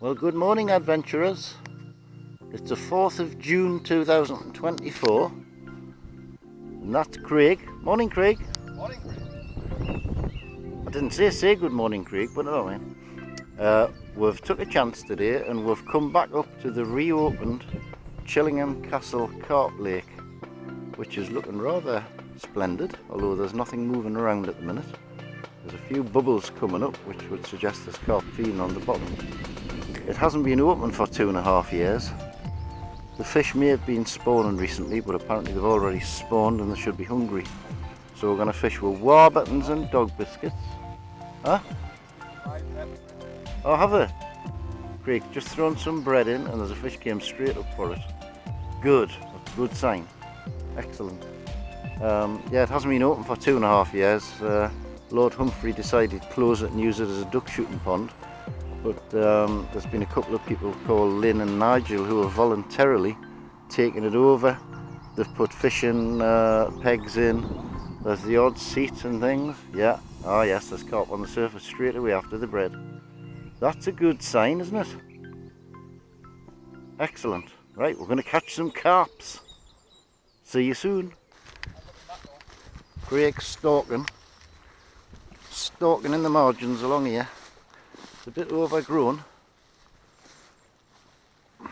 Well, good morning, adventurers. It's the 4th of June 2024, and that's Craig. Morning, Craig. Morning, Craig. I didn't say good morning, Craig, but no, man. We've took a chance today and we've come back up to the reopened Chillingham Castle Carp Lake, which is looking rather splendid, although there's nothing moving around at the minute. There's a few bubbles coming up, which would suggest there's carp feeding on the bottom. It hasn't been open for 2.5 years. The fish may have been spawning recently, but apparently they've already spawned and they should be hungry. So we're going to fish with Warburtons and dog biscuits. Huh? Oh, have they? Craig, just thrown some bread in and there's a fish came straight up for it. Good, that's a good sign. Excellent. Yeah, it hasn't been open for 2.5 years. Lord Humphrey decided to close it and use it as a duck shooting pond. But there's been a couple of people called Lynn and Nigel who have voluntarily taken it over. They've put fishing pegs in. There's the odd seat and things. Yeah, oh yes, there's carp on the surface straight away after the bread. That's a good sign, isn't it? Excellent. Right, we're going to catch some carps. See you soon. Craig's stalking in the margins along here. It's a bit overgrown. I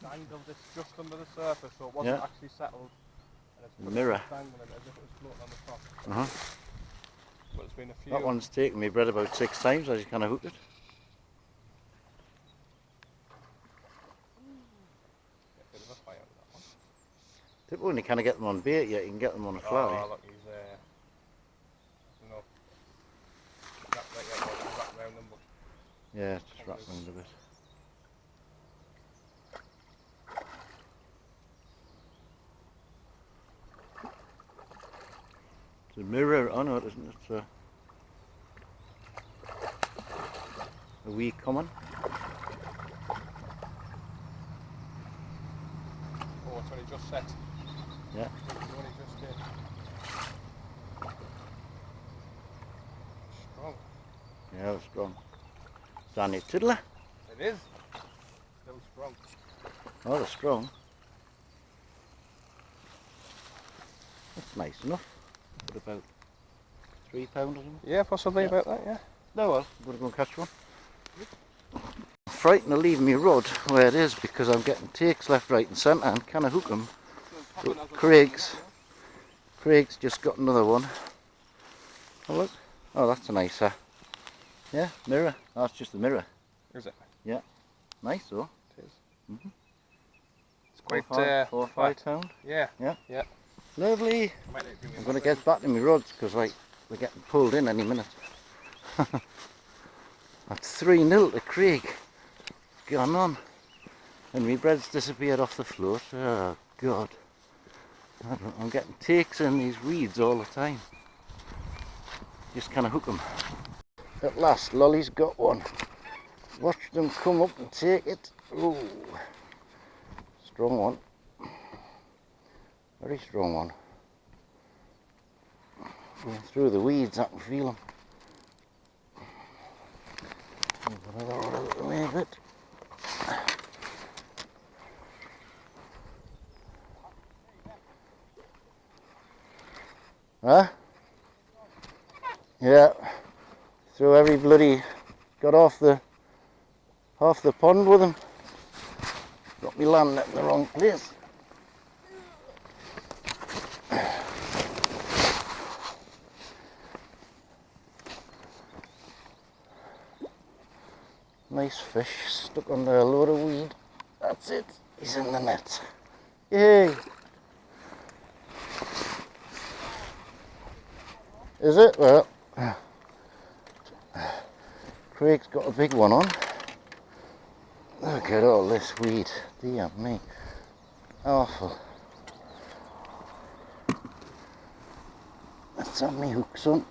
dangled this just under the surface so it wasn't actually settled. And it's Mirror. dangling as if it was floating on the top. But it's been a few. That one's taken me bread about 6 times. I just kind of hooked it. Get a bit of a fire with that one. People only kind of get them on bait yet. You can get them on a fly. Oh, look, he's there. No. Wrap round them, but Yeah, just wrap around a bit. It's a mirror on it, isn't it? It's a wee common. oh, it's only just set. Yeah. It's only just in. Strong. Yeah, it's strong. Danny Tiddler. It is. Still strong. Oh, they're strong. That's nice enough. Put about £3 or something. Yeah, possibly about that, yeah. No, well, I'm going to go and catch one. I'm frightened of leaving my rod where it is because I'm getting takes left, right and centre and can I hook them? But Craig's just got another one. Oh look, oh that's a nice yeah, mirror. Oh, that's just the mirror. Is it? Yeah, nice though. It is. Mm-hmm. It's quite 4 or 5 pound. Yeah. Yeah. Yeah. Lovely. I'm going to get back to my rods because like we're getting pulled in any minute. That's 3-0 to Craig. Gone on. And my bread's disappeared off the float. Oh God. I'm getting takes in these weeds all the time. Just kind of hook them. At last, Lolly's got one. Watch them come up and take it. Ooh. Strong one. Very strong one. Going through the weeds, I can feel them. Another one out the way a bit. Huh? Yeah. Threw every bloody, got half the pond with him. Got me land net in the wrong place. Nice fish, stuck under a load of weed. That's it, he's in the net. Yay! Is it? Well, Craig's got a big one on. Look at all this weed, dear me. Awful. Let's have me hooks on.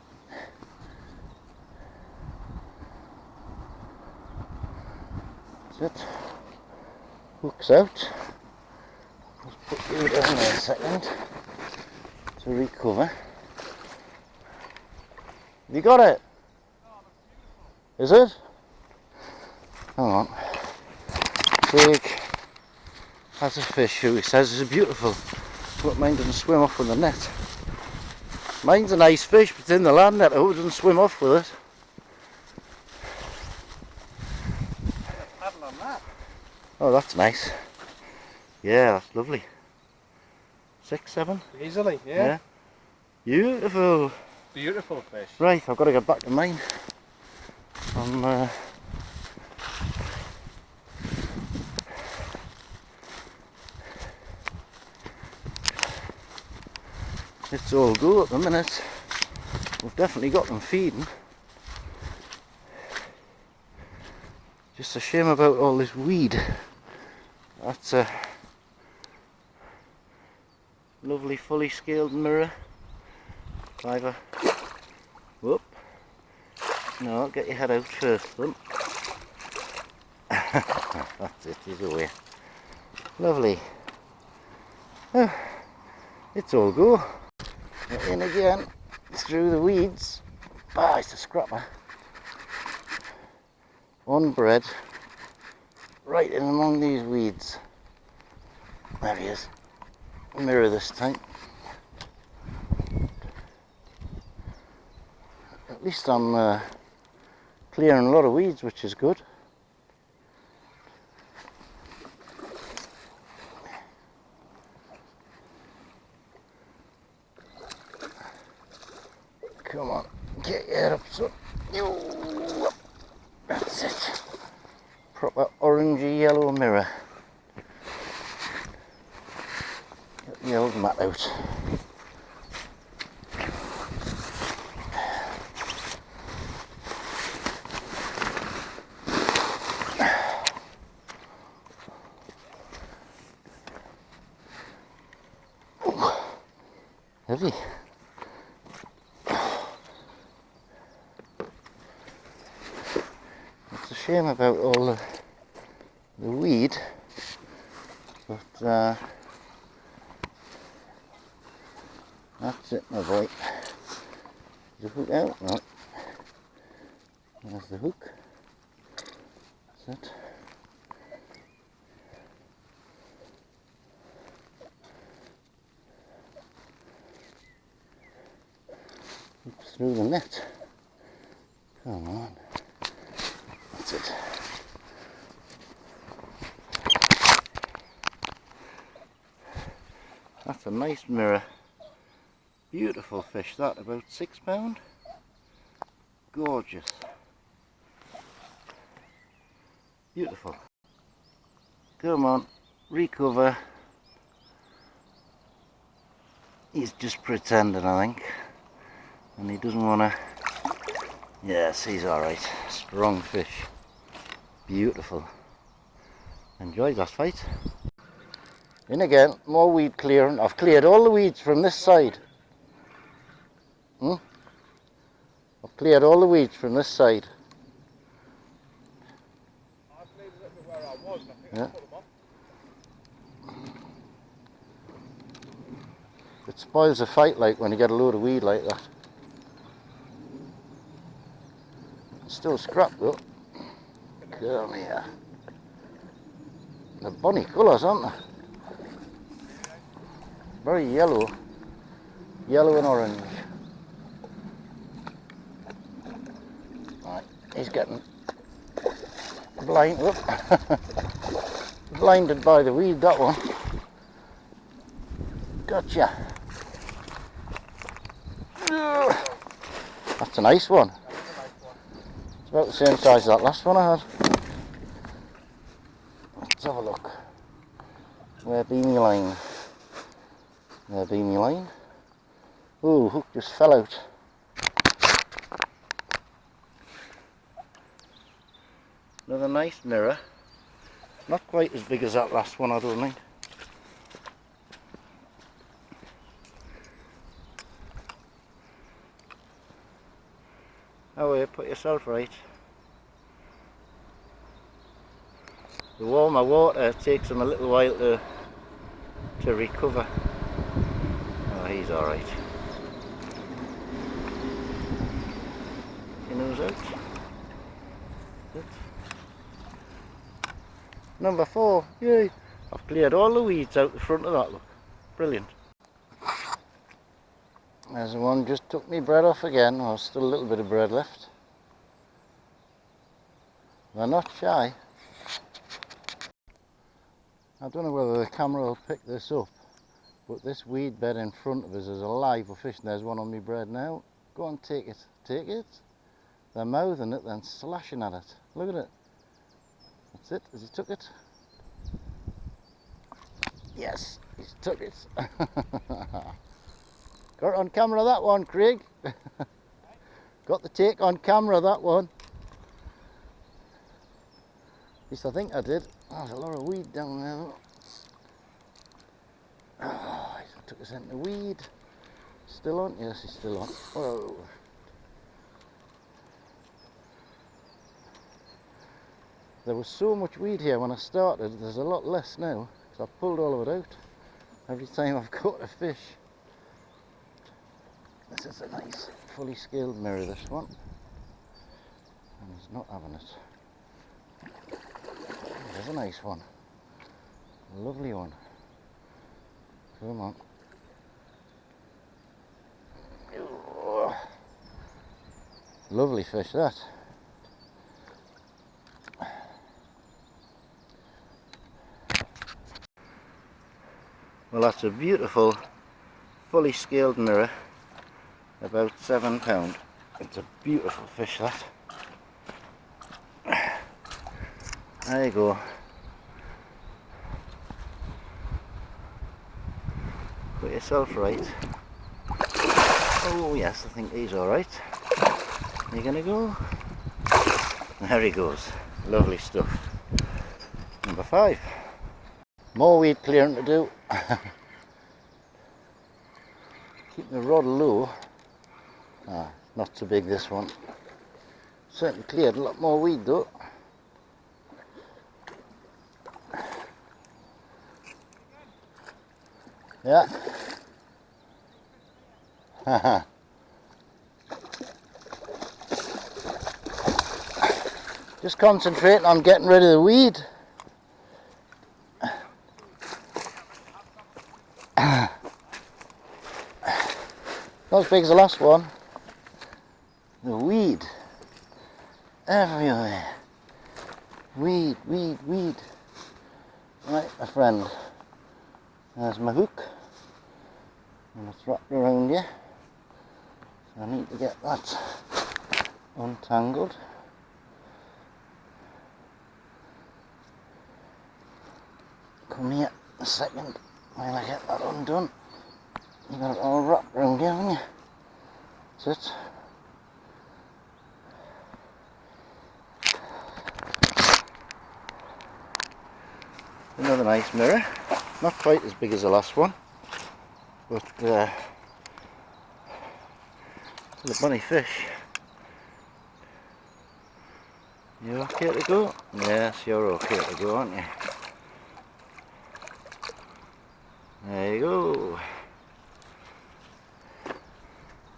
That's it. Hooks out. Let's put you down there a second to recover. Have you got it? Is it? Hang on. Craig has a fish who he says is beautiful, but mine doesn't swim off with the net. Mine's a nice fish, but it's in the land net. Who doesn't swim off with it? Paddle on that. Oh, that's nice. Yeah, that's lovely. 6, 7? Easily, yeah. Beautiful. Beautiful fish. Right, I've got to get back to mine. It's all go at the minute. We've definitely got them feeding. Just a shame about all this weed. That's a lovely fully scaled mirror. Driver. Whoop. No, get your head out first, then. That's it, he's away. Lovely. Oh, it's all go. In again, through the weeds. Ah, it's a scrapper. On bread, right in among these weeds. There he is. Mirror this time. At least I'm clearing a lot of weeds, which is good. Come on, get your head up, son. That's it. Proper orangey yellow mirror. Get the old mat out. Ooh, heavy. Shame about all the weed, but that's it, my boy. The hook out, no. There's the hook. That's it. Hook through the net. Come on. That's it. That's a nice mirror. Beautiful fish, that, about £6. Gorgeous. Beautiful. Come on, recover. He's just pretending, I think. And he doesn't want to. Yes, he's alright. Strong fish. Beautiful. Enjoyed that fight. In again, more weed clearing. I've cleared all the weeds from this side. I've cleared all the weeds from this side. I've cleared a little bit where I was, and I think Yeah. I put them off. It spoils a fight like when you get a load of weed like that. Still scrap though. Come here. They're bonny colours, aren't they? Very yellow. Yellow and orange. Right, he's getting blind. Whoop. Blinded by the weed, that one. Gotcha. That's a nice one. It's about the same size as that last one I had. Let's have a look. Where be me line? There be me line. Ooh, hook just fell out. Another nice mirror. Not quite as big as that last one, I don't think. Oh, yeah, put yourself right. The warmer water takes them a little while to recover. Oh, he's alright. Your nose out. Good. Number 4. Yay! I've cleared all the weeds out the front of that, look. Brilliant. There's the one just took me bread off again. Well, still a little bit of bread left. They're not shy. I don't know whether the camera will pick this up, but this weed bed in front of us is alive with fish, and there's one on my bread now. Go on, take it. Take it. They're mouthing it, then slashing at it. Look at it. That's it. Has he took it? Yes, he's took it. Got it on camera, that one, Craig. Got the take on camera, that one. At least I think I did. Oh, there's a lot of weed down there though. Oh, he took us into weed. Still on? Yes, he's still on. Whoa. There was so much weed here when I started. There's a lot less now, because I've pulled all of it out every time I've caught a fish. This is a nice fully scaled mirror, this one. And he's not having it. There's a nice one. A lovely one. Come on. Oh. Lovely fish, that. Well, that's a beautiful, fully scaled mirror, about £7. It's a beautiful fish, that. There you go. Put yourself right. Oh yes, I think he's alright. You gonna go? There he goes. Lovely stuff. Number 5. More weed clearing to do. Keep the rod low. Ah, not so big, this one. Certainly cleared a lot more weed though. Yeah. Haha. Just concentrating on getting rid of the weed. Not as big as the last one. The weed everywhere. Weed, weed, weed. Right, my friend. There's my hook. And it's wrapped around you. So I need to get that untangled. Come here a second while I get that undone. You got it all wrapped around you, haven't you? That's it. Another nice mirror. Not quite as big as the last one, but still a bunny fish. You okay to go? Yes, you're okay to go, aren't you? There you go.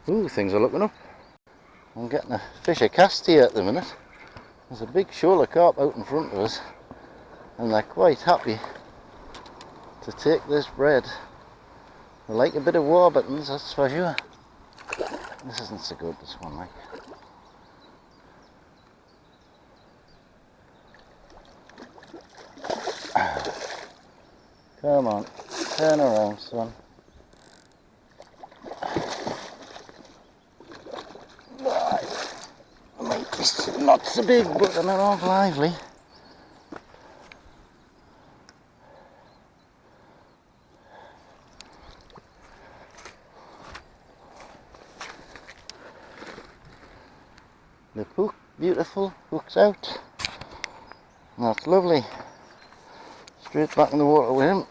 Ooh, things are looking up. I'm getting a fish a cast here at the minute. There's a big shoal of carp out in front of us, and they're quite happy to take this bread. They like a bit of Warburtons, that's for sure. This isn't so good, this one, like. Come on, turn around, son. It's not so big, but they're not awful lively. The hook, beautiful, hook's out. That's lovely. Straight back in the water with him.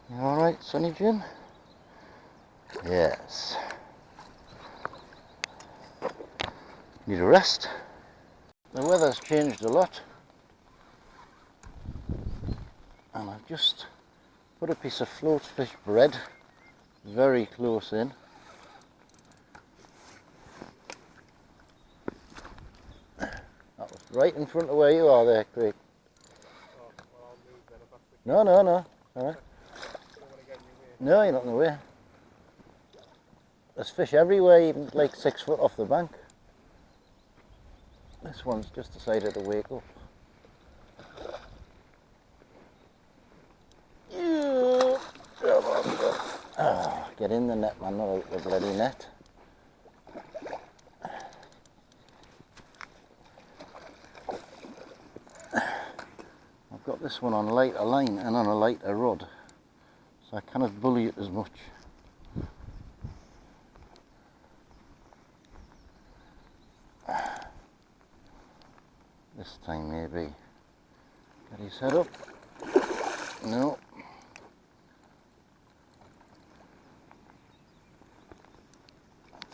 You alright, Sonny Jim? Yes. Need a rest. The weather's changed a lot. And I've just put a piece of float fish bread very close in. Right in front of where you are there, Craig. Oh, well, I'll move then. If that's the No, no, no. Alright. I don't want to get in your way. No, you're not in the way. There's fish everywhere, even like 6 foot off the bank. This one's just decided to wake up. Yeah. Come on, go. Oh, get in the net, man, not out the bloody net. I've got this one on a lighter line and on a lighter rod, so I cannot bully it as much. This time maybe. Get his head up. No.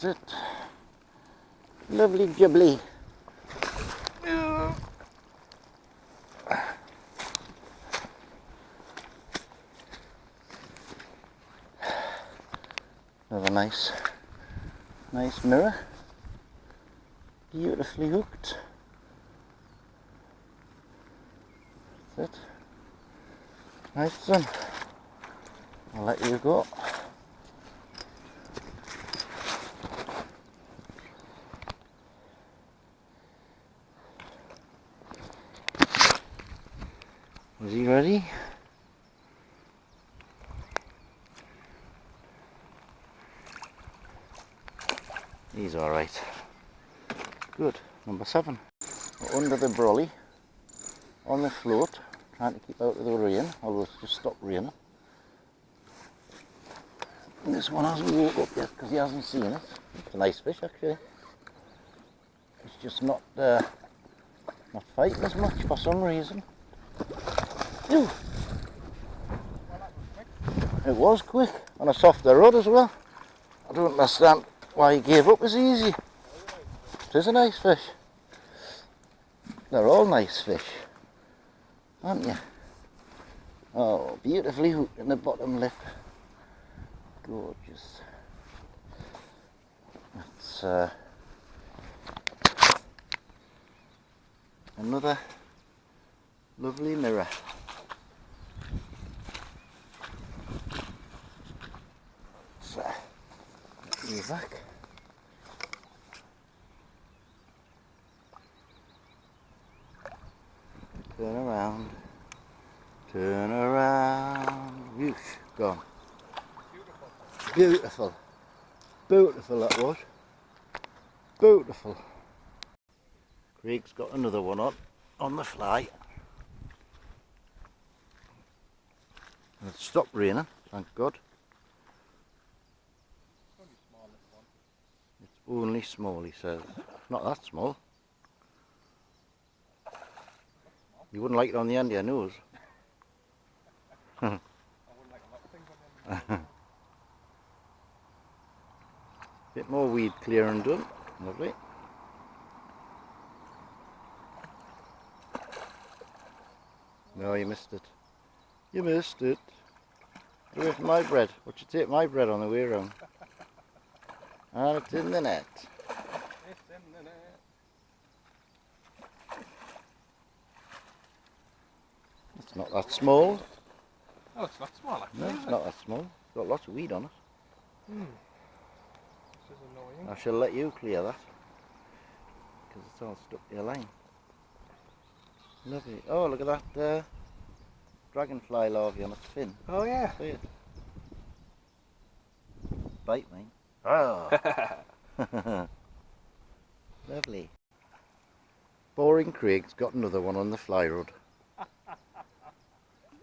That's it. Lovely jubbly. Another nice mirror. Beautifully hooked. That's it. Nice son. I'll let you go. Is he ready? He's alright. Good. Number 7. We're under the brolly, on the float, trying to keep out of the rain, although it's just stopped raining. And this one hasn't woke up yet because he hasn't seen it. It's a nice fish actually. It's just not fighting as much for some reason. Ew. It was quick, on a softer rod as well. I don't understand why he gave up as easy. It is a nice fish. They're all nice fish, aren't you? Oh, beautifully hooked in the bottom lip. Gorgeous. That's another lovely mirror. So, get you back. Turn around. Turn around. Whoosh, gone. Beautiful. Beautiful that was. Beautiful. Craig's got another one on the fly. And it's stopped raining, thank God. It's only small, he says. Not that small. You wouldn't like it on the end of your nose. I wouldn't like a lot of things on the end. Bit more weed clearing done. Lovely. No, you missed it. You missed it. Get away from my bread. Watch you take my bread on the way around. And it's in the net. It's in the net. It's not that small. Oh, it's not small actually. No, it's not that small. It's got lots of weed on it. This is annoying. I shall let you clear that. Because it's all stuck to your line. Lovely. Oh, look at that dragonfly larvae on its fin. Oh yeah. See it? Bite me. Oh. Lovely. Boring Craig's got another one on the fly rod.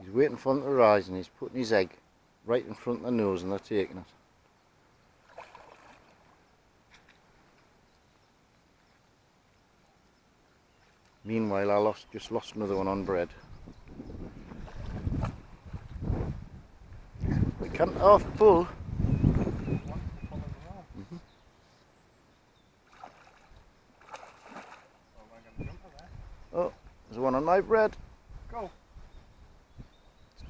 He's waiting for them to rise and he's putting his egg right in front of the nose and they're taking it. Meanwhile, I just lost another one on bread. We can't half pull. Oh, there's one on my bread. Go.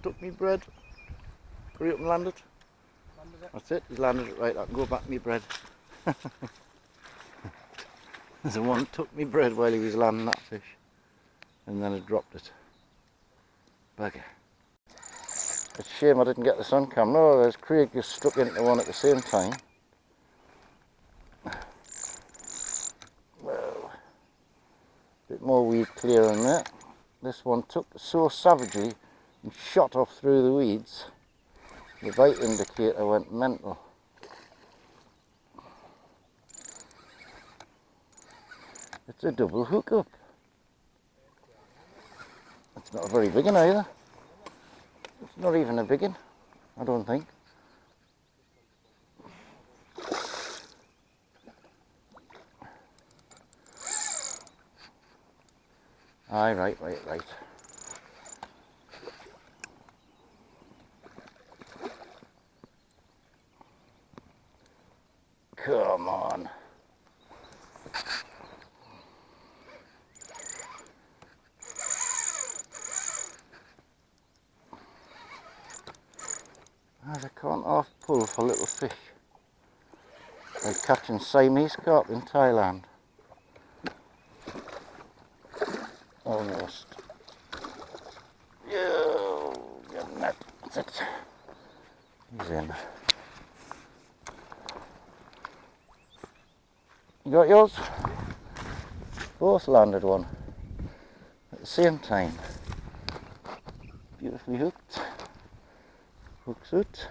Stuck me bread. Hurry up and land it. Landed it. That's it, he's landed it right. I can go back to me bread. There's the one that took me bread while he was landing that fish. and then it dropped it. Bugger. It's a shame I didn't get this on camera. No, there's Craig just stuck into one at the same time. Well, a bit more weed clear in there. This one took so savagely and shot off through the weeds, the bite indicator went mental. It's a double hookup. It's not a very big one either. It's not even a big one, I don't think. Aye, right. Come on. I can't half pull for little fish. Like catching Siamese carp in Thailand. Almost. Yeah, get that. That's it. He's in. You got yours? Both landed one at the same time. Beautifully hooked. Hooks out.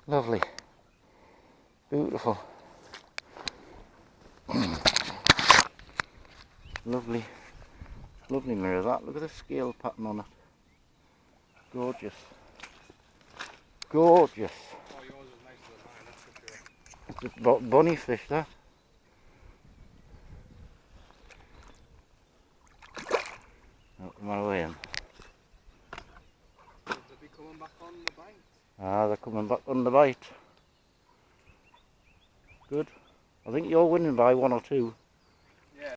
Lovely. Beautiful. Lovely. Lovely mirror that. Look at the scale pattern on it. Gorgeous. Gorgeous. Oh, yours is nicer than mine, that's for sure. It's a bunny fish, that. Out my way in. Will they be coming back on the bank? Ah, they're coming back on the bite. Good. I think you're winning by 1 or 2. Yeah.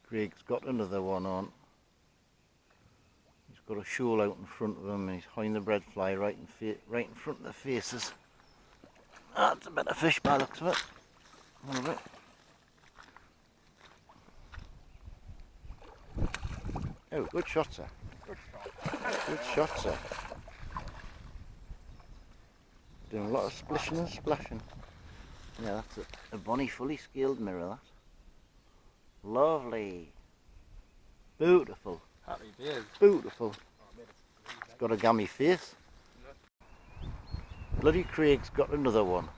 Craig's got another one on. He's got a shoal out in front of him and he's holding the bread fly right in front of their faces. That's a better fish by the looks of it. A little bit. Oh, good shot, sir. Good shot. Good shot, sir. Doing a lot of splishing and splashing. Yeah, that's a bonny fully scaled mirror, that. Lovely. Beautiful. Happy days. Beautiful. It's got a gammy face. Bloody Craig's got another one.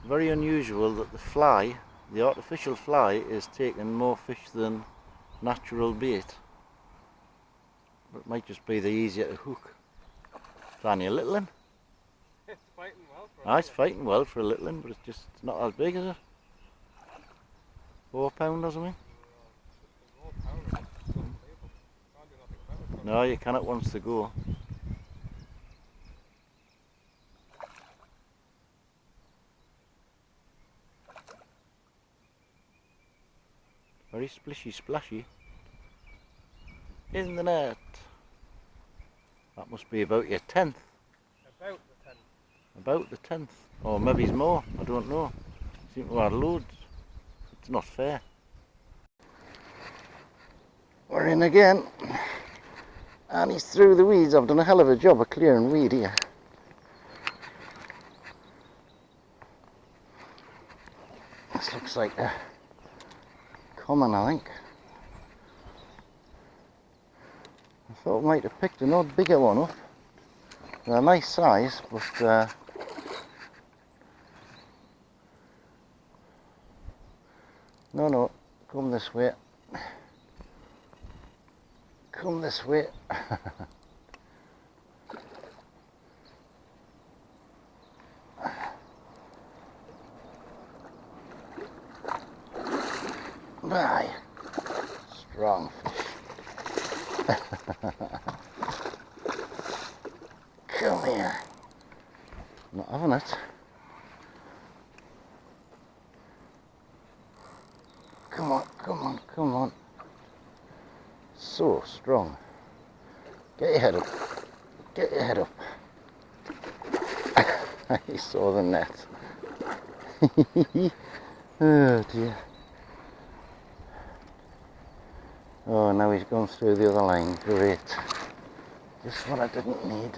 Very unusual that the fly, the artificial fly, is taking more fish than natural bait. But it might just be the easier to hook. It's only a little one. It's fighting well for Ah, it's fighting well for a little one, but it's not as big, is it? 4 pound or something? More power in it. Can't do nothing about it. No, you cannot once to go. Very splishy splashy. In the net. That must be about your 10th. About the 10. About the 10th. Or maybe it's more, I don't know. Seem to have loads. It's not fair. We're in again. And he's through the weeds. I've done a hell of a job of clearing weed here. This looks like a common, I think. I thought I might have picked an odd bigger one up. They're a nice size, but no, come this way. Come this way. Bye. Strong fish. Come here. Not having it. Come on, come on, come on. So strong. Get your head up. Get your head up. He saw the net. Oh dear. Oh, now he's gone through the other line. Great. Just what I didn't need.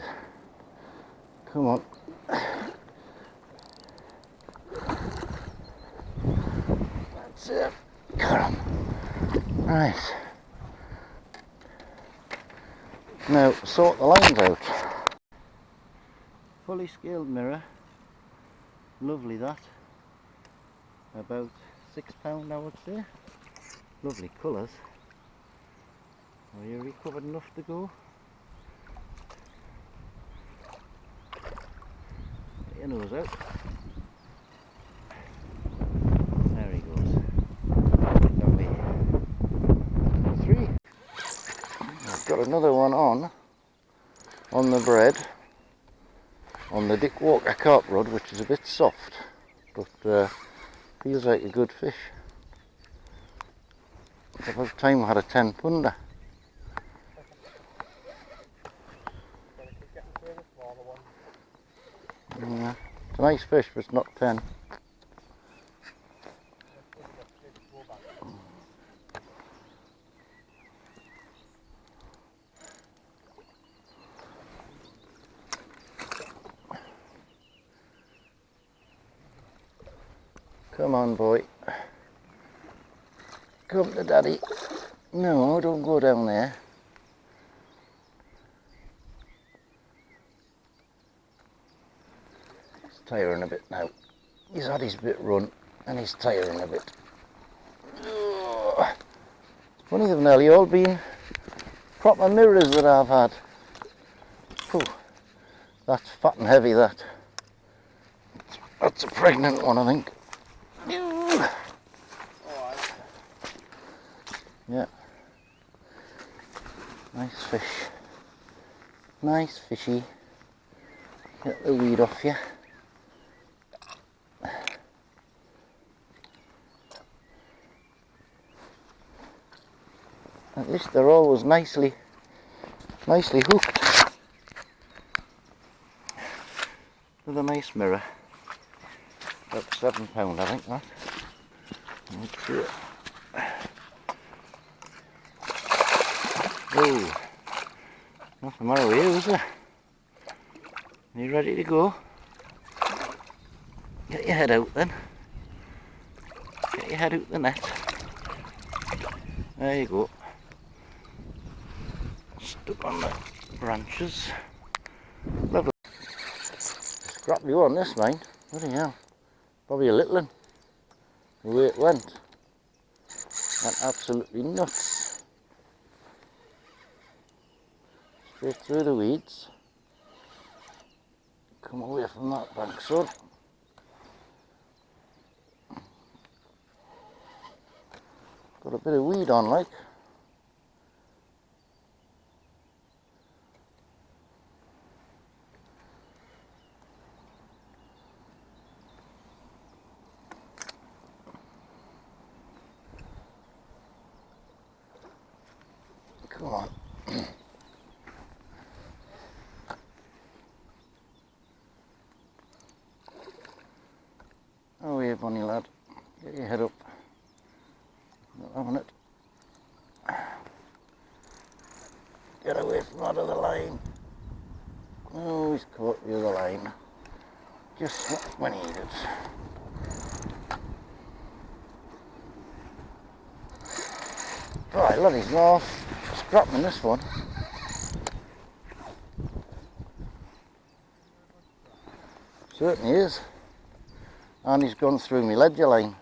Come on. That's it. Got him. Right. Now sort the lines out. Fully scaled mirror. Lovely that. About £6 I would say. Lovely colours. Are you recovered enough to go? Get your nose out. There he goes. That'll be 3. I've got another one on the bread, on the Dick Walker carp rod, which is a bit soft, but feels like a good fish. It's about time I had a 10-pounder. Yeah, it's a nice fish, but it's not 10. Come on, boy. Come to daddy. No, don't go down there. He's tiring a bit now. He's had his bit run and he's tiring a bit. It's funny, they've nearly all been proper mirrors that I've had. Whew. That's fat and heavy, that. That's a pregnant one, I think. Yeah. Nice fish. Nice fishy. Get the weed off you. At least they're always nicely hooked. With a nice mirror. About £7 I think that. Let's see it. Oh, nothing matter with you, is there? Are you ready to go? Get your head out then. Get your head out the net. There you go. Stuck on the branches. Lovely. Scrappy one this, mine. Bloody hell. Probably a little one. The way it went. Went absolutely nuts. Straight through the weeds. Come away from that bank, son. Got a bit of weed on, like. Come on. Oh, yeah, bunny lad. Get your head up. Not having it. Get away from that other line. Oh, he's caught the other line. Just when needed. Right, lad, he's off. Scrapping this one. Certainly is. And he's gone through my ledger line.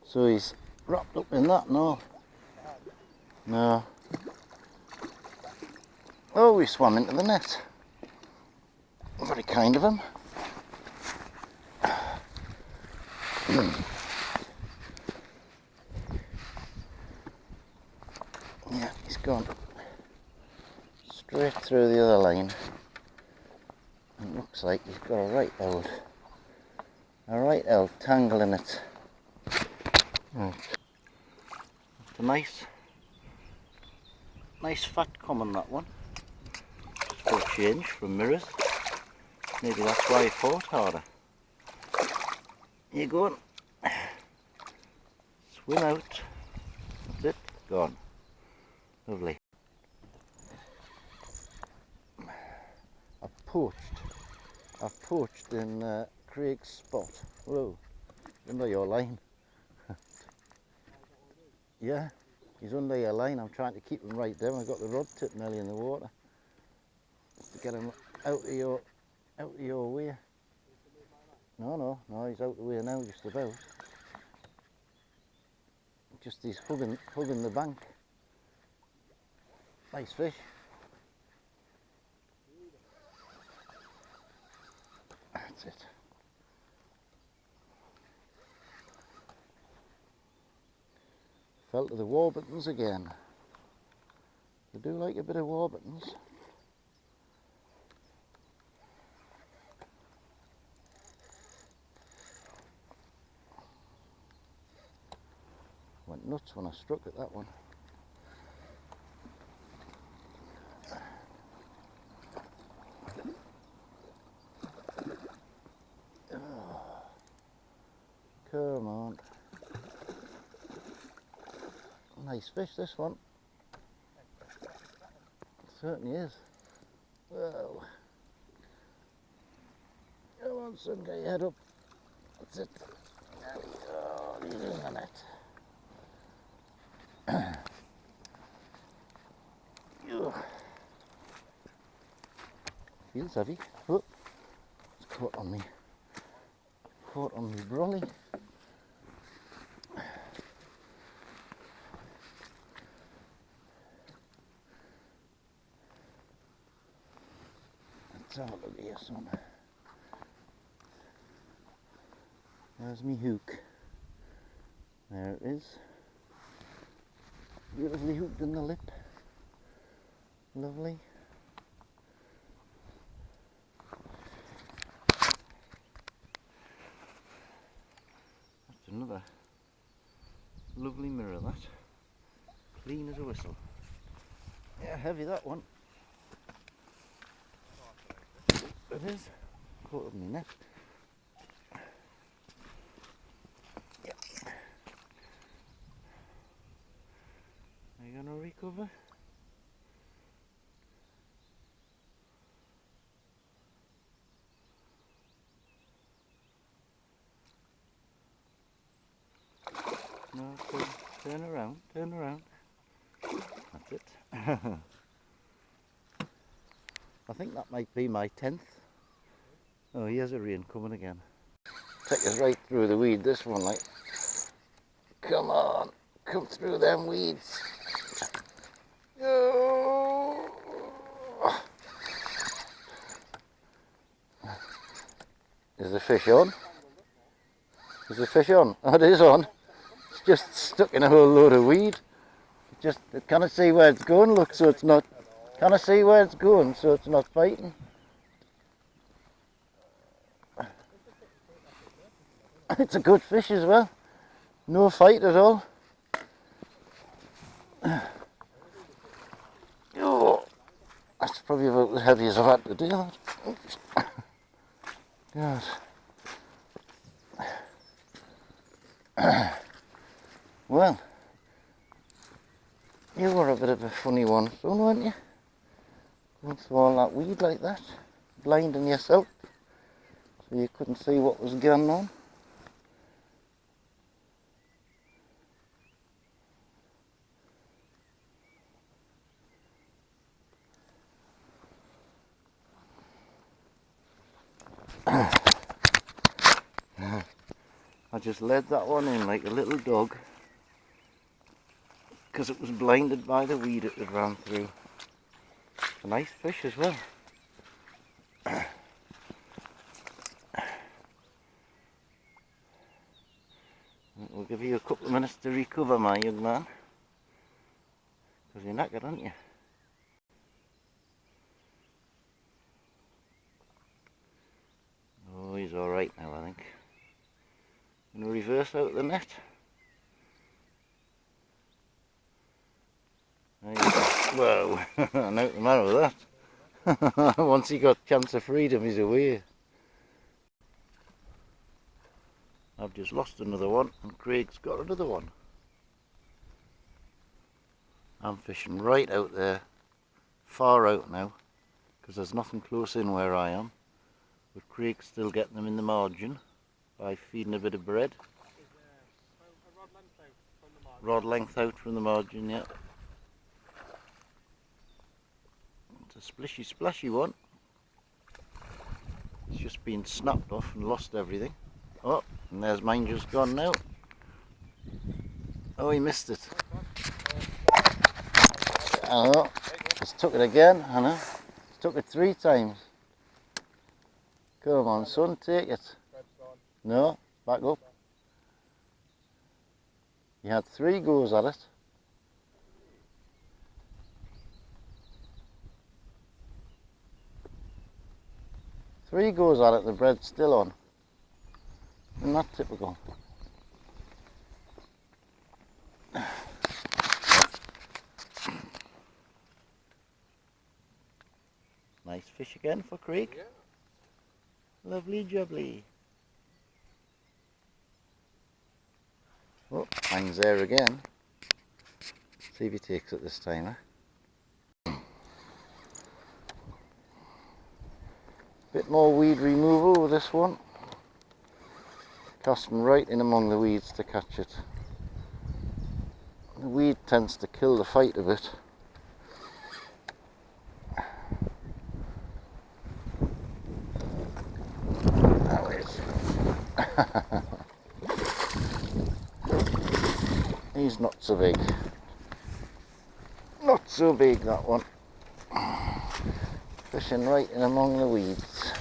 So he's wrapped up in that, no. No. Oh, he swam into the net. Very kind of him. Yeah, he's gone straight through the other line. It looks like he's got a right old tangle in it. Right. That's a nice fat common, that one. For a change from mirrors. Maybe that's why he fought harder. You're going. Swim out. That's it. Gone. Lovely. I've poached in Craig's spot. Whoa, under your line. Yeah, he's under your line. I'm trying to keep him right down. I've got the rod tip nearly in the water. Just to get him out of your way. No, he's out of the way now, just about. Just he's hugging the bank. Nice fish. That's it. Fell to the Warburtons again. They do like a bit of Warburtons. Went nuts when I struck at that one. Oh, come on. Nice fish, this one. It certainly is. Whoa. Come on, son, get your head up. That's it. Oh, he's in the net. Feels heavy. Oh, it's caught on me. Caught on me brolly. Let's have a look here, son. There's me hook. There it is. Beautifully hooked in the lip. Lovely. That's another lovely mirror, that. Clean as a whistle. Yeah, heavy that one. It is. Caught up in my net. Yep. Are you going to recover? No, turn around, turn around. That's it. I think that might be my 10th. Oh, here's a rain coming again. Take us right through the weed, this one, like. Come on, come through them weeds. Oh. Is the fish on? Is the fish on? Oh, it is on. It's just stuck in a whole load of weed. Just, can I see where it's going? Look, so it's not. Can I see where it's going so it's not biting? It's a good fish as well. No fight at all. Oh, that's probably about as heavy as I've had to do that. Oops. God. Well, you were a bit of a funny one, son, weren't you? Going through all that weed like that, blinding yourself so you couldn't see what was going on. I just led that one in like a little dog because it was blinded by the weed it had ran through. A nice fish as well. We'll give you a couple of minutes to recover, my young man, because you're knackered, aren't you? Oh, he's alright now, I think. Gonna reverse out the net. Whoa, I'm out the man with that. Once he got chance of freedom, he's away. I've just lost another one, and Craig's got another one. I'm fishing right out there, far out now, because there's nothing close in where I am. But Craig's still getting them in the margin by feeding a bit of bread. A rod length out from the margin. Rod length out from the margin, yeah. It's a splishy splashy one. It's just been snapped off and lost everything. Oh, and there's mine just gone now. Oh, he missed it. I know. He's took it again, I know. He's took it 3 times. Come on, son, take it. No, back up. You had 3 goes at it. Three goes at it, the bread's still on. Isn't that typical? Nice fish again for Craig. Yeah. Lovely jubbly. Oh, hangs there again. See if he takes it this time, eh? Bit more weed removal with this one. Casting right in among the weeds to catch it. The weed tends to kill the fight a bit. He's not so big. Not so big, that one. Fishing right in among the weeds.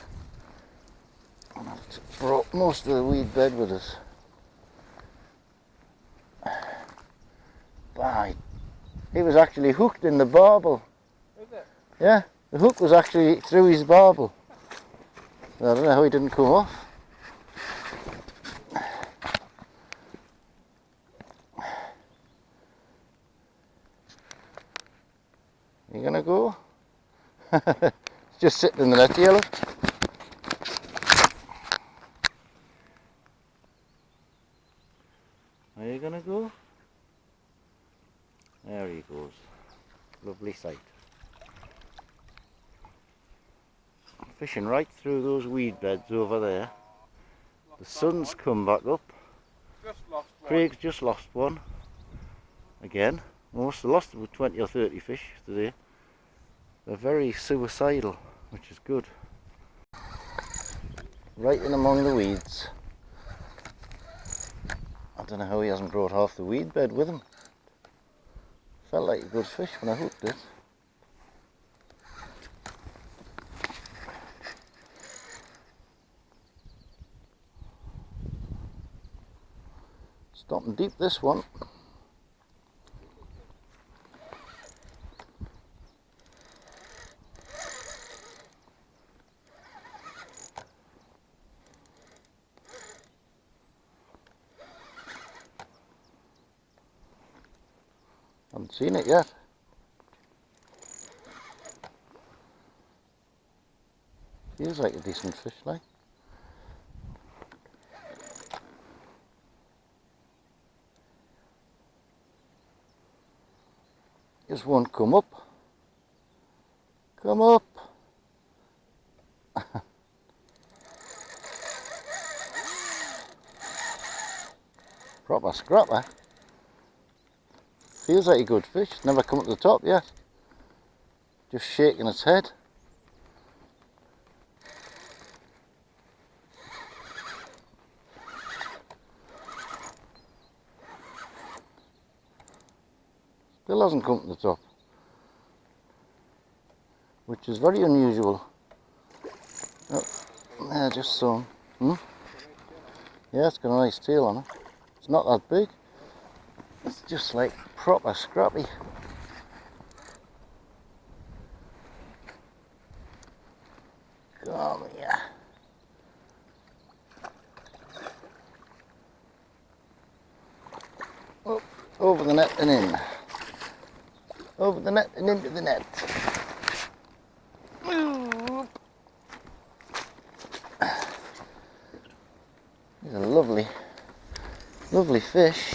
And I've brought most of the weed bed with us. Bye. He was actually hooked in the barbel. Is it? Yeah, the hook was actually through his barbel. I don't know how he didn't come off. You gonna go? It's just sitting in the net, yellow. Are you gonna go? There he goes. Lovely sight. I'm fishing right through those weed beds over there. The sun's come back up. Just lost one. Craig's just lost one. Again. Must have lost about 20 or 30 fish today. They're very suicidal, which is good. Right in among the weeds. I don't know how he hasn't brought half the weed bed with him. Felt like a good fish when I hooked it. Stopping deep this one. Haven't seen it yet. Feels like a decent fish, like. Just won't come up. Come up. Proper scrapper. Feels like a good fish. Never come up to the top yet. Just shaking its head. Still hasn't come to the top, which is very unusual. Oh, yeah, just some. Yeah, it's got a nice tail on it. It's not that big. It's just like proper scrappy. Come here. Oh, over the net and in. Over the net and into the net. He's a lovely, lovely fish.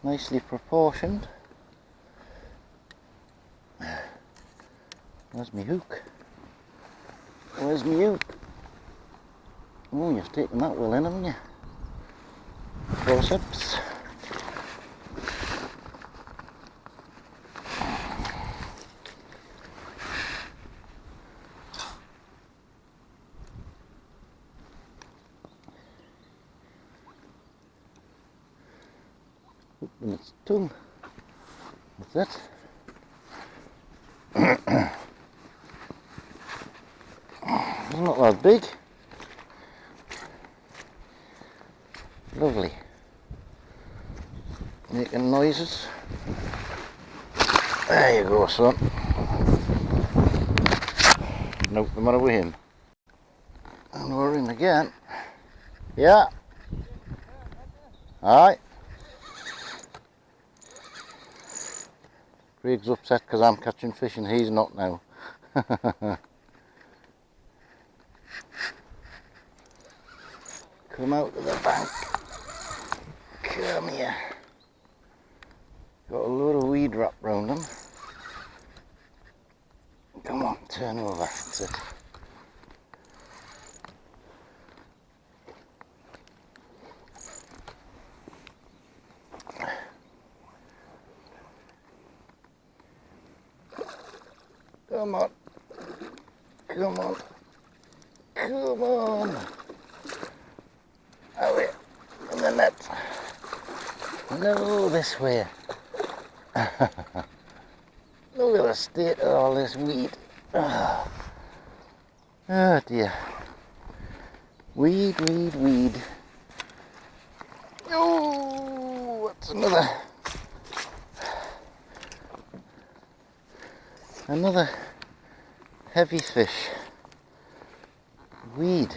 Nicely proportioned. Where's my hook? Where's my hook? Oh, you've taken that well in, haven't you? Forceps. Open its tongue. That's it. It's not that big. Lovely. Making noises. There you go, son. Nope, the matter with him. And we're in again. Yeah. Aye. Craig's upset because I'm catching fish and he's not now. Come out of the bank. Come here. Got a load of weed wrapped round them. Come on, turn over. That's it. Come on. Come on. Come on. Away in the net. No, this way. Look at the state of all this weed. Oh dear. Weed, weed, weed. Oh, what's another heavy fish. Weed.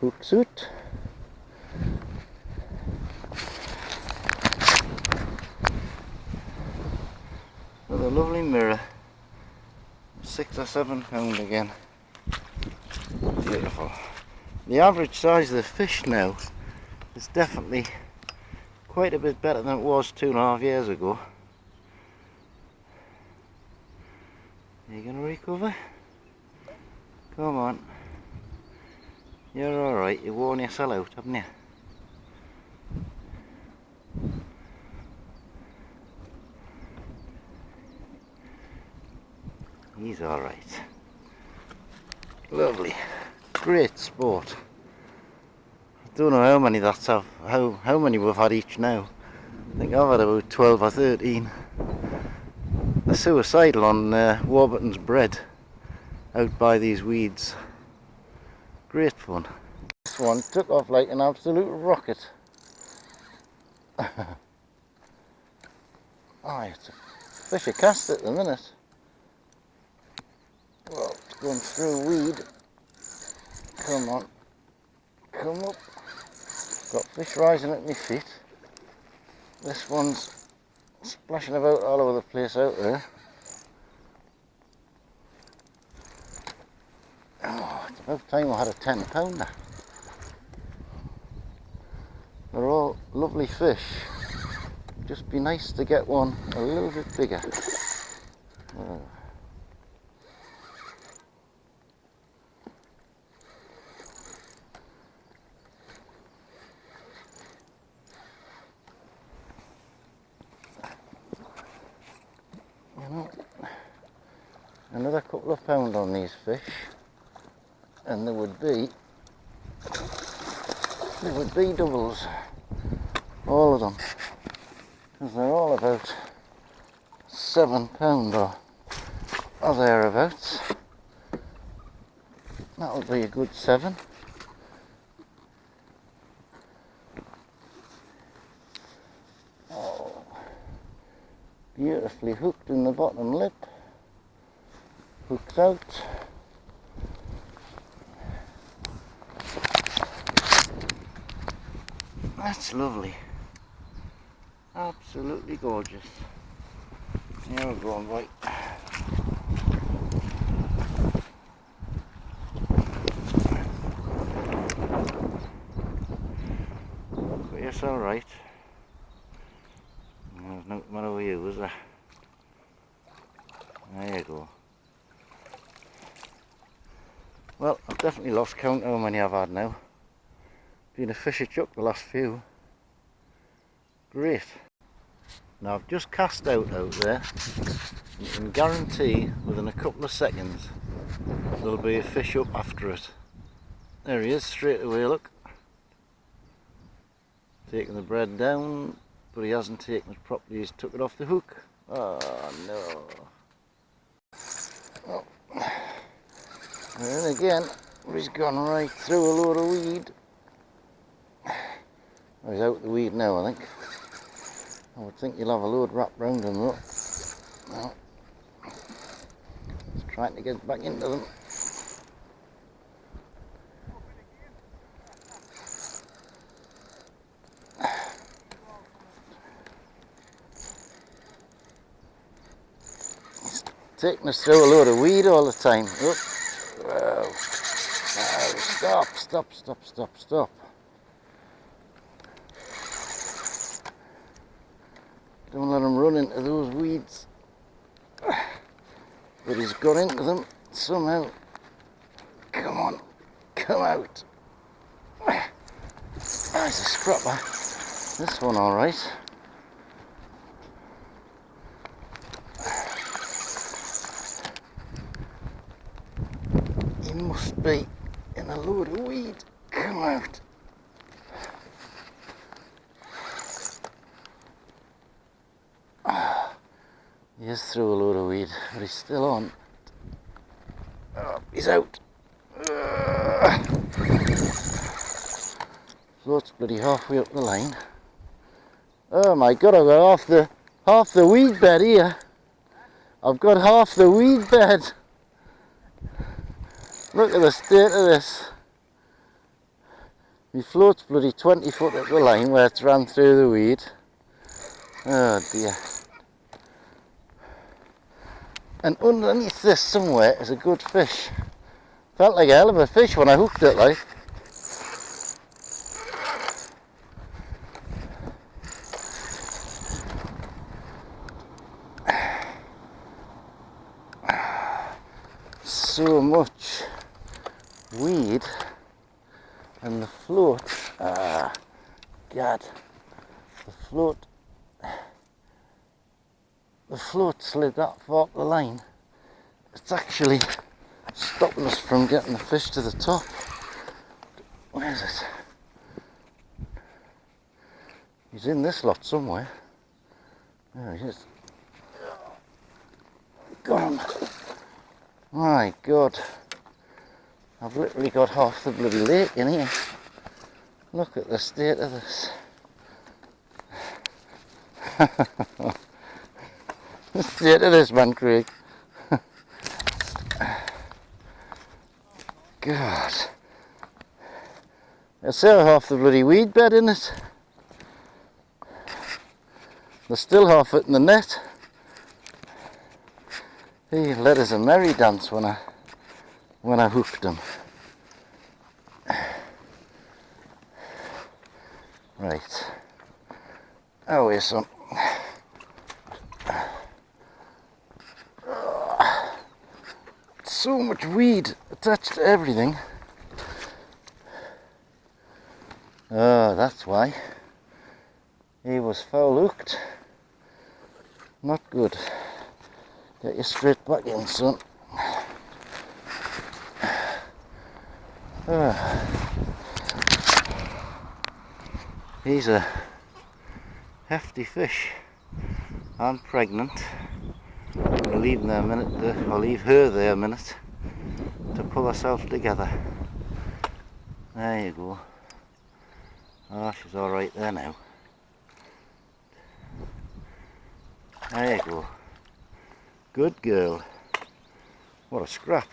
Hook suit. With a lovely mirror. 6 or 7 pound again. Beautiful. The average size of the fish now is definitely quite a bit better than it was 2.5 years ago. Are you going to recover? Come on. You're alright, you worn yourself out, haven't you? He's alright. Lovely. Great sport. I don't know how many that's how many we've had each now. I think I've had about 12 or 13. They're suicidal on Warburtons bread out by these weeds. Great fun. This one took off like an absolute rocket. Oh, it's a fishy cast at the minute. Well, it's going through weed. Come on. Come up. Got fish rising at my feet. This one's splashing about all over the place out there. Oh, it's about time I had a 10 pounder. They're all lovely fish. Just be nice to get one a little bit bigger. Oh. You know, another couple of pound on these fish, and there would be doubles, all of them, because they're all about 7 pound or thereabouts. That'll be a good 7. Oh, beautifully hooked in the bottom lip, hooked out. That's lovely. Absolutely gorgeous. Here we're going, right. But yes, alright. There's no matter with you, is there? There you go. Well, I've definitely lost count how many I've had now. Been a fishy chuck the last few. Great. Now I've just cast out there. You can guarantee within a couple of seconds there'll be a fish up after it. There he is, straight away, look. Taking the bread down, but he hasn't taken it properly, he's took it off the hook. Oh no. Oh. And then again, he's gone right through a load of weed. Oh, he's out the weed now, I think. I would think you'll have a load wrapped round him though. No. He's trying to get back into them. He's taking us through a load of weed all the time. Oh. Whoa. No, stop. Don't let him run into those weeds. But he's got into them somehow. Come on, come out. There's a scrapper. This one all right. He must be in a load of weed. Come out. He is through a load of weed, but he's still on. Oh, he's out. Float's bloody halfway up the line. Oh my god, I've got half the weed bed here. I've got half the weed bed. Look at the state of this. My float's bloody 20 foot up the line where it's ran through the weed. Oh dear. And underneath this somewhere is a good fish. Felt like a hell of a fish when I hooked it, like. So much weed and the float. Ah, God. The float slid that far up the line. It's actually stopping us from getting the fish to the top. Where is it? He's in this lot somewhere. There he is. Gone. My God. I've literally got half the bloody lake in here. Look at the state of this. The state of this, man, Craig. God. There's still half the bloody weed bed in it. There's still half it in the net. He led us a merry dance when I hooked him. Right. Oh, here's some. So much weed attached to everything. Oh, that's why. He was foul hooked. Not good. Get you straight back in, son. He's a hefty fish. I'm pregnant. I'll leave him there a minute. I'll leave her there a minute to pull herself together. There you go. Oh, she's all right there now. There you go. Good girl. What a scrap.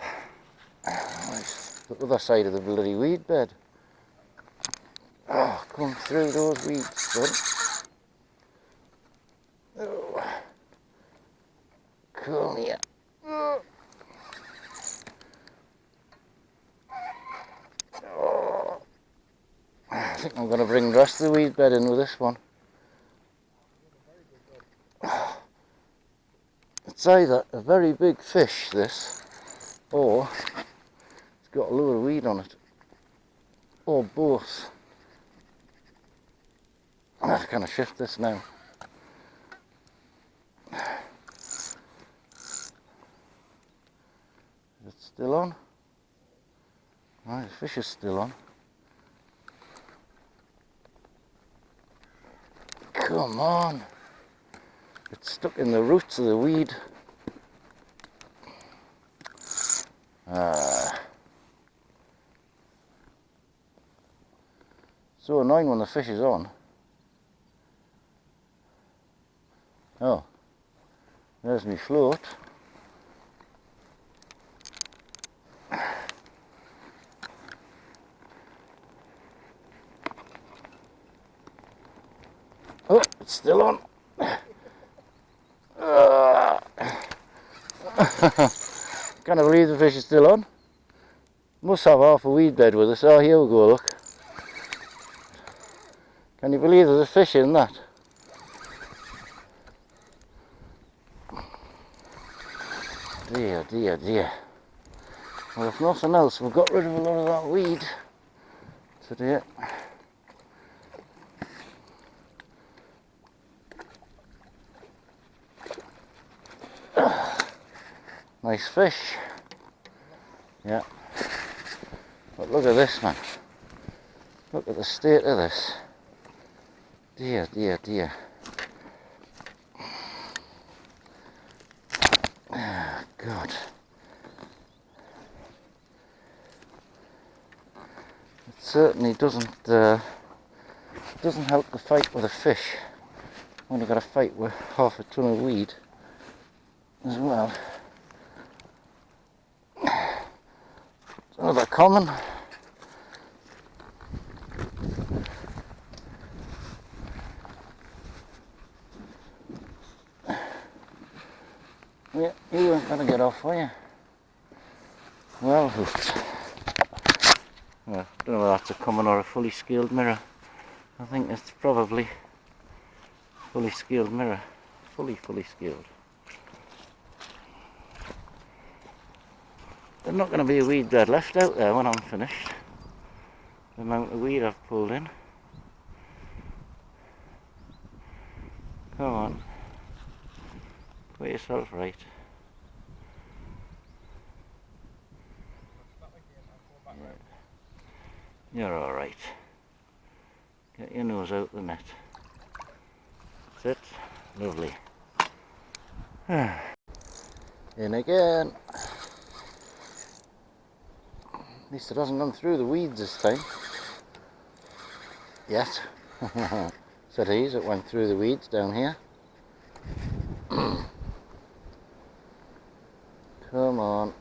Nice. The other side of the bloody weed bed. Oh, come through those weeds, son. Oh. Come here. Oh. Oh. I think I'm going to bring the rest of the weed bed in with this one. It's either a very big fish, this, or it's got a load of weed on it, or both. I'm going to shift this now. Is it still on? Right, the fish is still on. Come on! It's stuck in the roots of the weed. So annoying when the fish is on. Oh, there's me float. Oh, it's still on. Can't believe the fish is still on. Must have half a weed bed with us. Oh, here we go, look. Can you believe there's a fish in that? Dear, dear, dear. Well, if nothing else, we've got rid of a lot of that weed today. Nice fish. Yeah. But look at this, man. Look at the state of this. Dear, dear, dear. Oh, God. It certainly doesn't help the fight with a fish when you've got to fight with half a ton of weed as well. Another common. Yeah, you weren't going to get off, were you? Well hooked. Well, I don't know whether that's a common or a fully scaled mirror. I think it's probably fully scaled mirror. Fully scaled. There's not going to be a weed bed left out there when I'm finished. The amount of weed I've pulled in. Come on. Put yourself right. You're alright. Get your nose out the net. That's it. Lovely. In again. At least it hasn't gone through the weeds this time. Yet. So it is, it went through the weeds down here. Come on.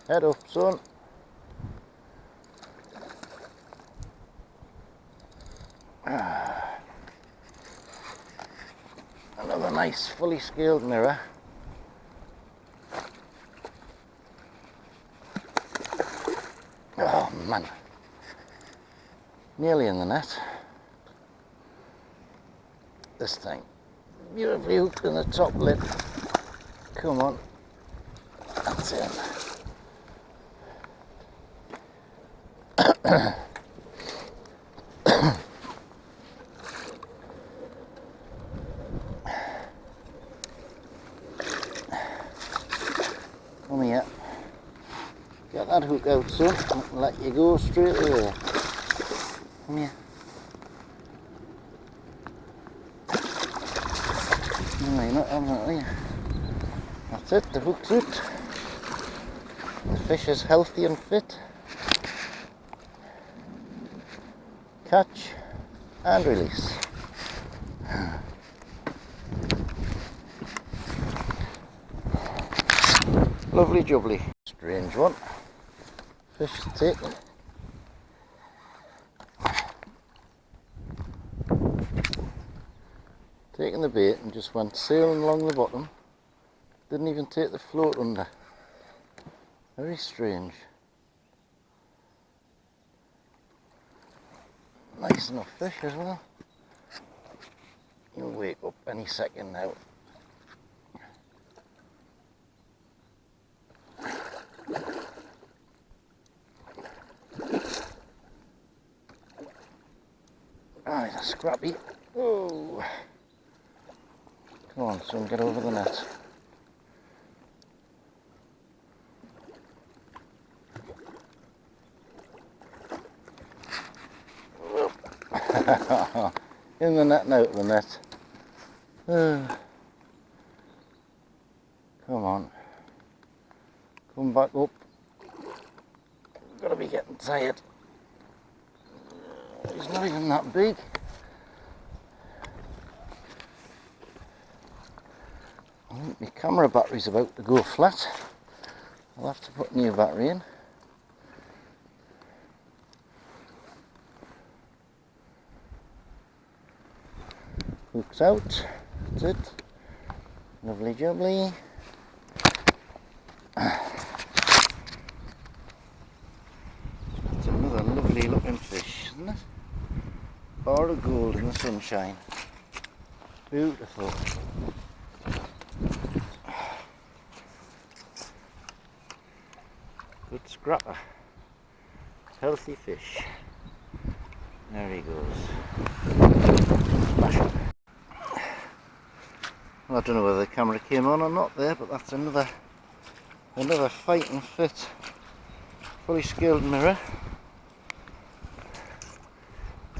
Head up, son. Another nice fully scaled mirror. Oh man, nearly in the net. This thing, beautifully hooked in the top lip. Come on, that's it. Come here. Get that hook out, son, and let you go straight away. Come here. No, you're not having it, are you? That's it, the hook's hooked. The fish is healthy and fit. Catch and release. Lovely jubbly. Strange one. Fish is taken. Taking the bait and just went sailing along the bottom. Didn't even take the float under. Very strange. Nice enough fish as well. He'll wake up any second now. Oh, he's a scrappy. Oh. Come on, son, get over the net. In the net and out of the net. Come on. Come back up. Gotta be getting tired. He's not even that big. I think my camera battery's about to go flat. I'll have to put a new battery in. Hooks out. That's it. Lovely jubbly. That's another lovely looking fish, isn't it? Bar of gold in the sunshine. Beautiful. Good scrapper. Healthy fish. There he goes. Smash him. Well, I don't know whether the camera came on or not there, but that's another fighting fit, fully scaled mirror.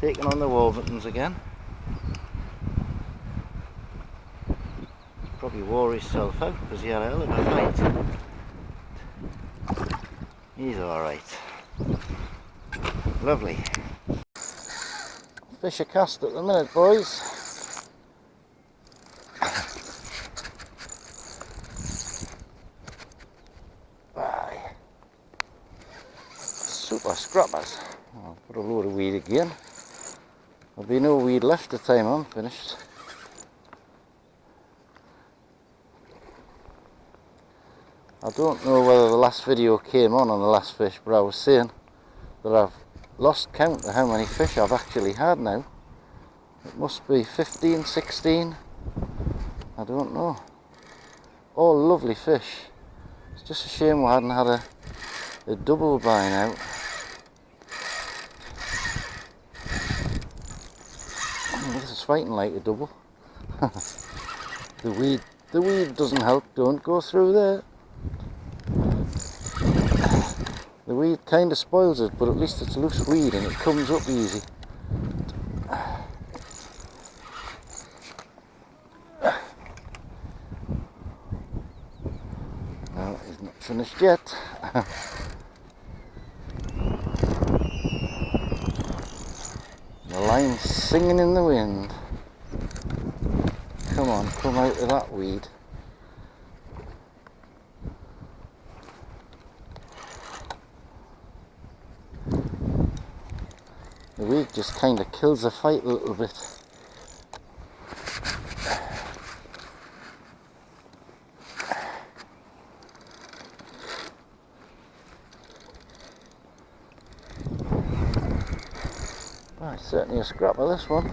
Taking on the Warburtons again. Probably wore himself out because he had a hell of a fight. He's alright. Lovely. Fish are cast at the minute, boys. Aye. Super scrappers. I'll put a load of weed again. There'll be no weed left the time I'm finished. I don't know whether the last video came on the last fish, but I was saying that I've lost count of how many fish I've actually had now. It must be 15, 16, I don't know. All lovely fish. It's just a shame we hadn't had a double by now. This is fighting like a double. The weed doesn't help, don't go through there. The weed kind of spoils it, but at least it's loose weed and it comes up easy. No, he's not finished yet. The line's singing in the wind. Come on, come out of that weed. The weed just kind of kills the fight a little bit. Oh, it's certainly a scrapper, this one.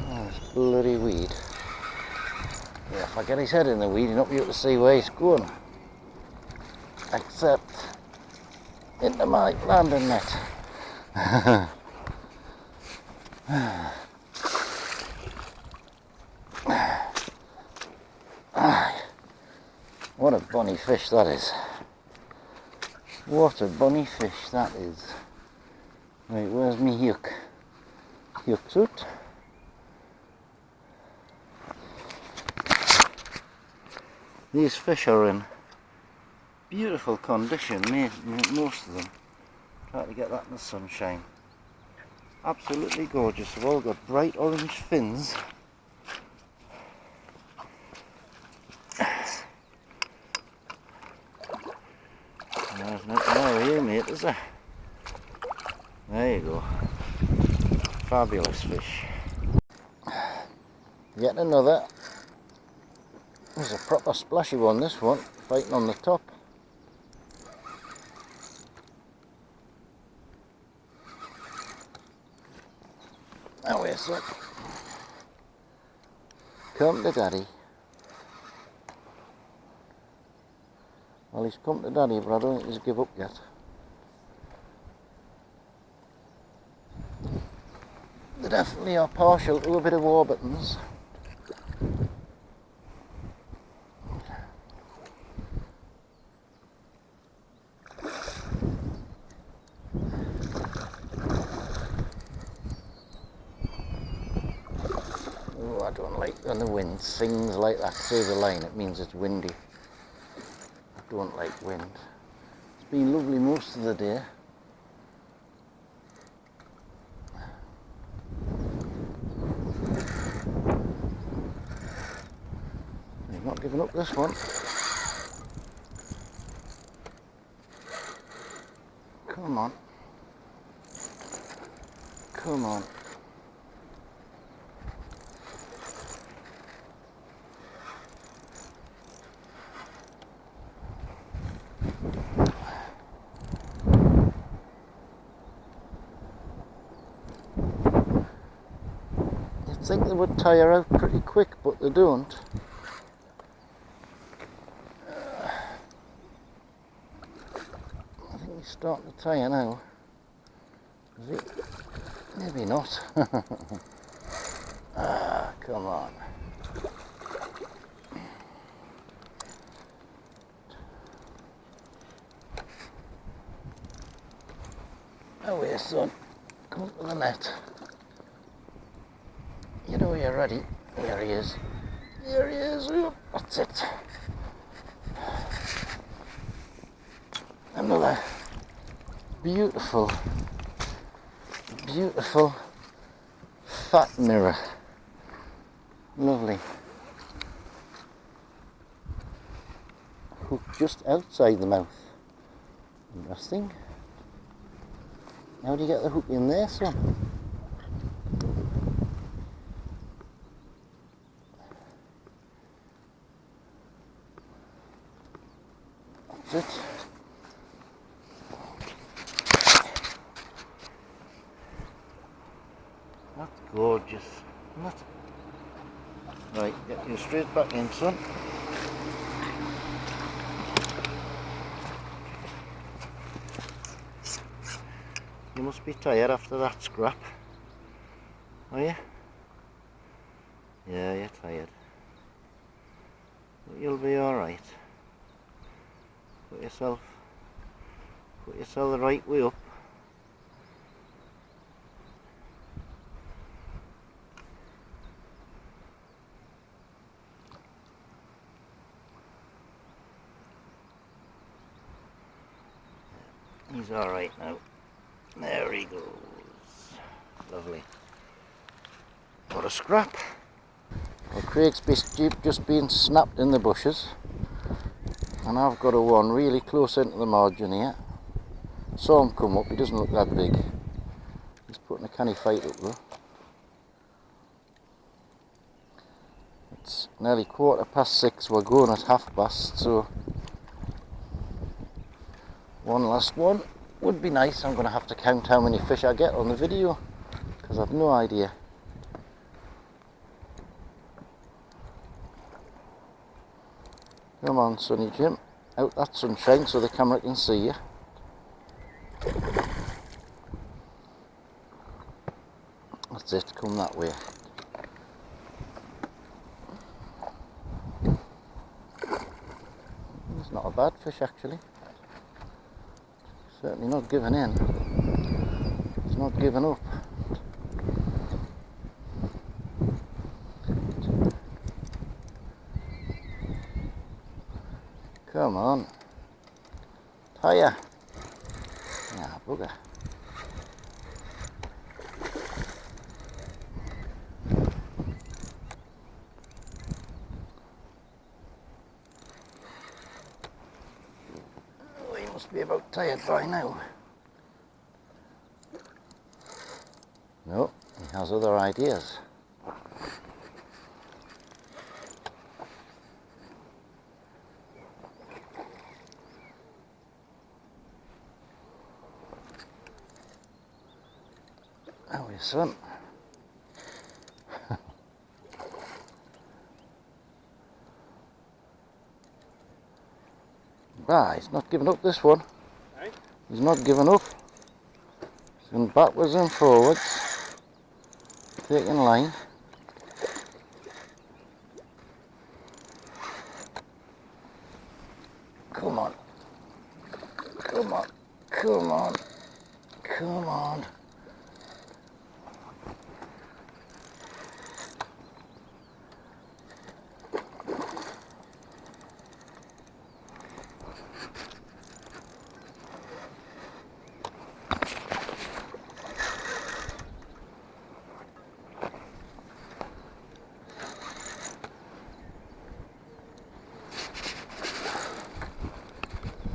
Oh, it's bloody weed. Yeah, if I get his head in the weed, you'll not be able to see where he's going. Except into my landing net. What a bonny fish that is. What a bonny fish that is. Right, where's me hook? Hook's out. These fish are in beautiful condition, most of them. Try to get that in the sunshine. Absolutely gorgeous. They've all got bright orange fins. There's nothing more here, mate, is there? There you go. Fabulous fish. Yet another. There's a proper splashy one, this one, fighting on the top. son. Come to daddy. Well, he's come to daddy, but I don't think he's give up yet. They definitely are partial to a bit of Warburtons. Oh, I don't like when the wind sings like that through the line. It means it's windy. I don't like wind. It's been lovely most of the day. He's not giving up this one. Come on. Come on. You'd think they would tire out pretty quick, but they don't. I think he's starting to tire now. Is he? Maybe not. Ah, come on. Away, son. Come to the net. You know you're ready. Here he is. Here he is. That's it. Another beautiful, beautiful fat mirror. Lovely. Hook just outside the mouth. Interesting. How do you get the hook in there, son? That's it. That's gorgeous, isn't it? Right, get you straight back in, son. You must be tired after that scrap. Are you? Yeah, you're tired. But you'll be alright. Put yourself the right way up. He's alright now. There he goes. Lovely. What a scrap. Well, Craig's just been snapped in the bushes. And I've got a one really close into the margin here. Saw him come up, he doesn't look that big. He's putting a canny fight up though. It's nearly 6:15, we're going at 6:30, so one last one would be nice. I'm going to have to count how many fish I get on the video, because I've no idea. Come on, Sonny Jim, out that sunshine so the camera can see you. That's it, come that way. It's not a bad fish actually. Certainly not giving in. It's not giving up. Come on. Tire. Yeah, bugger. Oh, he must be about tired by now. No, he has other ideas. Oh, your son. Ah, he's not giving up this one. Eh? He's not giving up. He's going backwards and forwards. Taking line. Come on. Come on. Come on. Come on.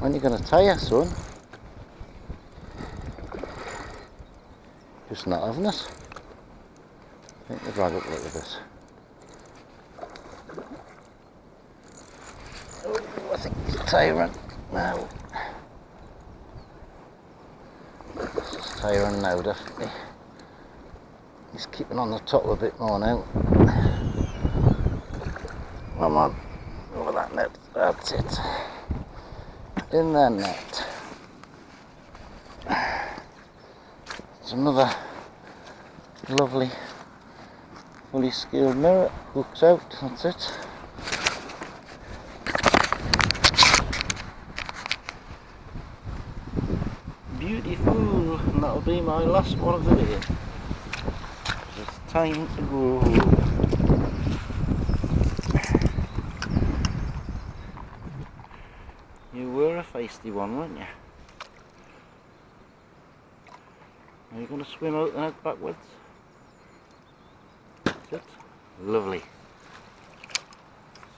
When are you going to tire, son? Just not having it. I think the drag up a little bit. Oh, I think he's tiring now. He's tiring now, definitely. He's keeping on the top a bit more now. Come on, over that net. That's it. In the net. It's another lovely, fully scaled mirror. Hooks out. That's it. Beautiful. And that'll be my last one of the day. It's time to go home. You were a feisty one, weren't you? Are you going to swim out the net backwards? That's it. Lovely.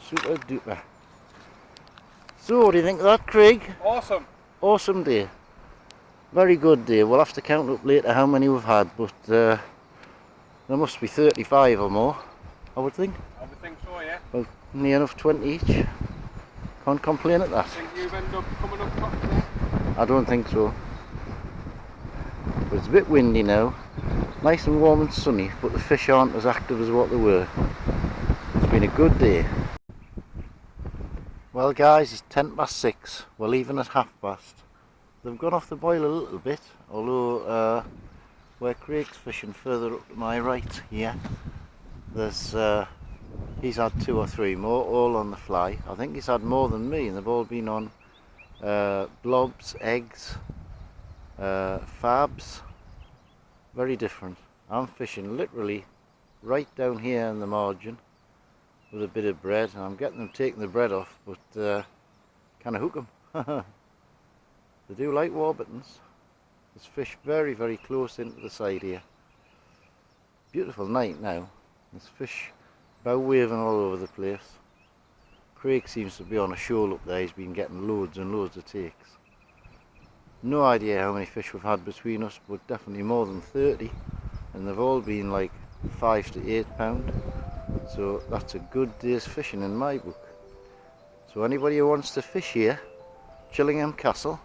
Super duper. So, what do you think of that, Craig? Awesome. Awesome day. Very good day. We'll have to count up later how many we've had, but there must be 35 or more, I would think. I would think so, yeah. Well, near enough 20 each. Can't complain at that. I think you've ended up coming up top today. I don't think so. But it's a bit windy now. Nice and warm and sunny, but the fish aren't as active as what they were. It's been a good day. Well guys, it's 6:10. We're leaving at 5:30. They've gone off the boil a little bit, although where Craig's fishing further up to my right here, there's he's had 2 or 3 more, all on the fly. I think he's had more than me, and they've all been on blobs, eggs, fabs. Very different. I'm fishing literally right down here in the margin with a bit of bread, and I'm getting them taking the bread off, but can I hook them? They do like Warburtons. There's fish very, very close into the side here. Beautiful night now. There's fish bow waving all over the place. Craig seems to be on a shoal up there. He's been getting loads and loads of takes. No idea how many fish we've had between us, but definitely more than 30. And they've all been like 5 to 8 pound. So that's a good day's fishing in my book. So anybody who wants to fish here, Chillingham Castle,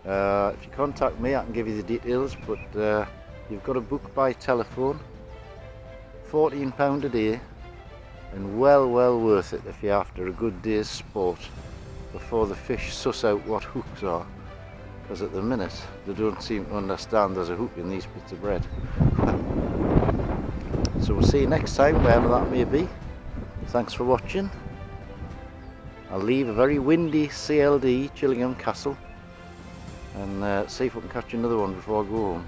if you contact me I can give you the details, but you've got to book by telephone. £14 a day, and well worth it if you're after a good day's sport before the fish suss out what hooks are, because at the minute they don't seem to understand there's a hook in these bits of bread. So we'll see you next time, wherever that may be. Thanks for watching. I'll leave a very windy CLD, Chillingham Castle, and see if we can catch another one before I go home.